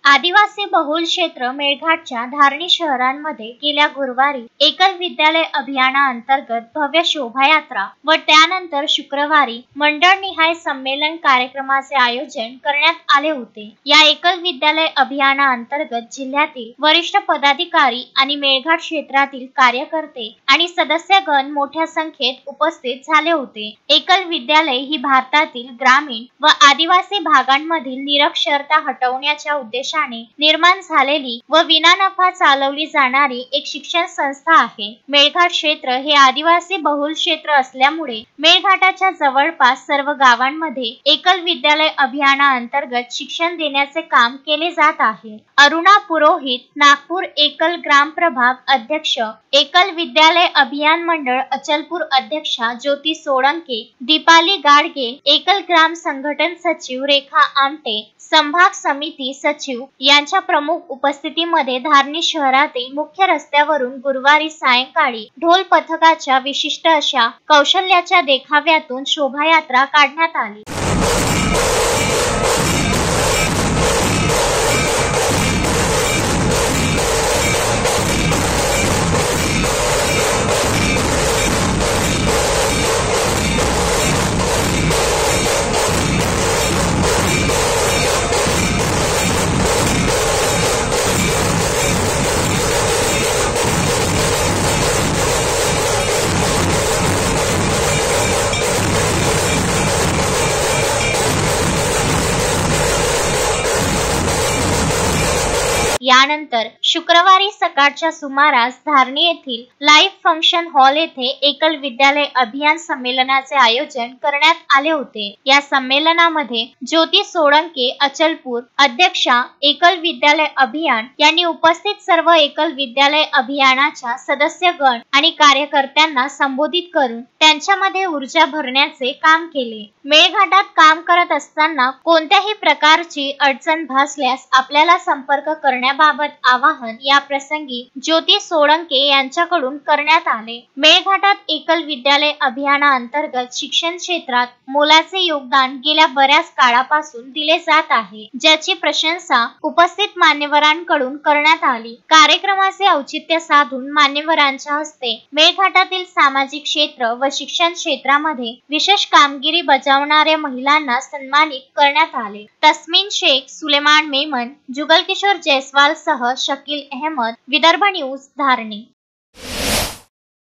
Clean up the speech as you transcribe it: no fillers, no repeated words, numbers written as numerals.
आदिवासी बहुल क्षेत्र मेळघाटच्या धारणी शहरांमध्ये गेल्या गुरुवारी एकल विद्यालय अभियानाअंतर्गत भव्य शोभायात्रा व त्यानंतर शुक्रवारी मंडळनिहाय संमेलन कार्यक्रमाचे आयोजन करण्यात आले होते। या एकल विद्यालय अभियानाअंतर्गत जिल्ह्यातील वरिष्ठ पदाधिकारी आणि मेळघाट क्षेत्रातील कार्यकर्ते आणि सदस्यगण मोठ्या संख्येत उपस्थित झाले होते। एकल विद्यालय ही भारतातील ग्रामीण व आदिवासी भागांमधील निरक्षरता हटवण्याच्या उद्देशाने निर्माण झालेली व विनानफा चालवली जाणारी एक शिक्षण संस्था आहे। मेळघाट क्षेत्र हे आदिवासी बहुल क्षेत्र असल्यामुळे मेळघाटाच्या जवळपास सर्व गावांमध्ये एकल विद्यालय अभियानाअंतर्गत शिक्षण देण्याचे काम केले जात आहे। अरुणा पुरोहित, नागपूर एकल ग्राम प्रभाग अध्यक्ष, एकल विद्यालय अभियान मंडळ अचलपूर अध्यक्षा ज्योती सोळंके, दीपाली गाडगे, एकल ग्राम संघटन सचिव रेखा आमटे, संभाग समिती सचिव यांच्या प्रमुख उपस्थितीमध्ये धारणी शहरातील मुख्य रस्त्यावरून गुरुवारी सायंकाळी ढोल पथकाच्या विशिष्ट अशा कौशल्याच्या देखाव्यातून शोभायात्रा काढण्यात आली। यानंतर शुक्रवारी सकाळच्या सुमारास धारणी येथील लाईव्ह फंक्शन हॉल येथे एकल विद्यालय अभियान संमेलनाचे आयोजन करण्यात आले होते। या संमेलनामध्ये ज्योती सोळंके, अचलपूर अध्यक्षा, एकल विद्यालय अभियान यांनी उपस्थित सर्व एकल विद्यालय अभियानाच्या सदस्यगण आणि कार्यकर्त्यांना संबोधित करून त्यांच्यामध्ये ऊर्जा भरण्याचे काम केले। मेळघाटात काम करत असताना कोणत्याही प्रकारची अडचण भासल्यास आपल्याला संपर्क करण्याबाबत आवाहन या प्रसंगी ज्योती सोळंके यांच्याकडून करण्यात आले। मेळघाटात एकल विद्यालय अभियानाअंतर्गत शिक्षण क्षेत्रात मोलाचे योगदान गेल्या बऱ्याच काळापासून दिले जात आहे, ज्याची प्रशंसा उपस्थित मान्यवरांकडून करण्यात आली। कार्यक्रमाचे औचित्य साधून मान्यवरांच्या हस्ते मेळघाटातील सामाजिक क्षेत्र व शिक्षण क्षेत्रामध्ये विशेष कामगिरी बजावणाऱ्या महिलांना सन्मानित करण्यात आले। तस्मीन शेख, सुलेमान मेमन, जुगल किशोर जयस्वाल सह शकील अहमद, विदर्भ न्यूज, धारणी।